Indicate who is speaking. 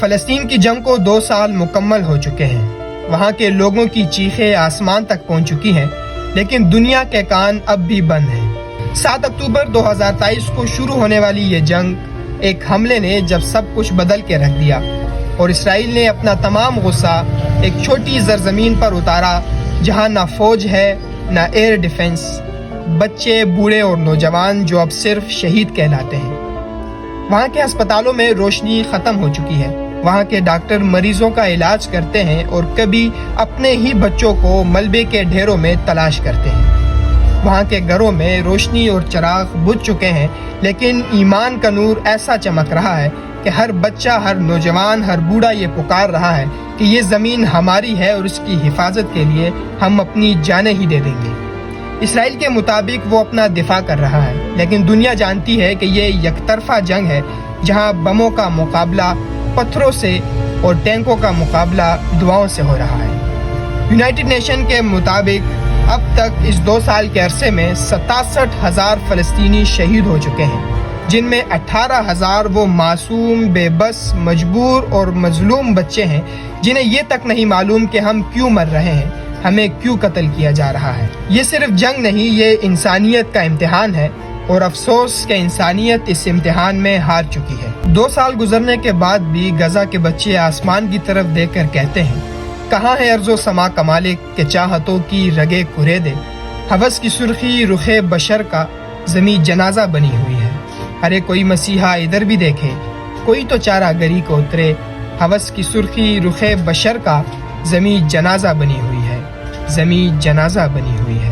Speaker 1: فلسطین کی جنگ کو 2 سال مکمل ہو چکے ہیں۔ وہاں کے لوگوں کی چیخیں آسمان تک پہنچ چکی ہیں، لیکن دنیا کے کان اب بھی بند ہیں۔ 7 اکتوبر 2023 کو شروع ہونے والی یہ جنگ ایک حملے نے جب سب کچھ بدل کے رکھ دیا، اور اسرائیل نے اپنا تمام غصہ ایک چھوٹی زرزمین پر اتارا جہاں نہ فوج ہے نہ ایئر ڈیفنس، بچے، بوڑھے اور نوجوان جو اب صرف شہید کہلاتے ہیں۔ وہاں کے ہسپتالوں میں روشنی ختم ہو چکی ہے، وہاں کے ڈاکٹر مریضوں کا علاج کرتے ہیں اور کبھی اپنے ہی بچوں کو ملبے کے ڈھیروں میں تلاش کرتے ہیں۔ وہاں کے گھروں میں روشنی اور چراغ بجھ چکے ہیں، لیکن ایمان کا نور ایسا چمک رہا ہے کہ ہر بچہ، ہر نوجوان، ہر بوڑھا یہ پکار رہا ہے کہ یہ زمین ہماری ہے اور اس کی حفاظت کے لیے ہم اپنی جانیں ہی دے دیں گے۔ اسرائیل کے مطابق وہ اپنا دفاع کر رہا ہے، لیکن دنیا جانتی ہے کہ یہ یک طرفہ جنگ ہے جہاں بموں کا مقابلہ پتھروں سے اور ٹینکوں کا مقابلہ دعاؤں سے ہو رہا ہے۔ یونائٹڈ نیشن کے مطابق اب تک اس 2 سال کے عرصے میں 67,000 فلسطینی شہید ہو چکے ہیں، جن میں 18,000 وہ معصوم، بے بس، مجبور اور مظلوم بچے ہیں جنہیں یہ تک نہیں معلوم کہ ہم کیوں مر رہے ہیں، ہمیں کیوں قتل کیا جا رہا ہے۔ یہ صرف جنگ نہیں، یہ انسانیت کا امتحان ہے، اور افسوس کہ انسانیت اس امتحان میں ہار چکی ہے۔ 2 سال گزرنے کے بعد بھی غزہ کے بچے آسمان کی طرف دیکھ کر کہتے ہیں، کہاں ہے ارض و سما کا مالک کہ چاہتوں کی رگے کرے دے، ہوس کی سرخی رخ بشر کا زمیں جنازہ بنی ہوئی ہے۔ ارے کوئی مسیحا ادھر بھی دیکھے، کوئی تو چارہ گری کو اترے، ہوس کی سرخی رخ بشر کا زمیں جنازہ بنی ہوئی ہے، زمیں جنازہ بنی ہوئی ہے۔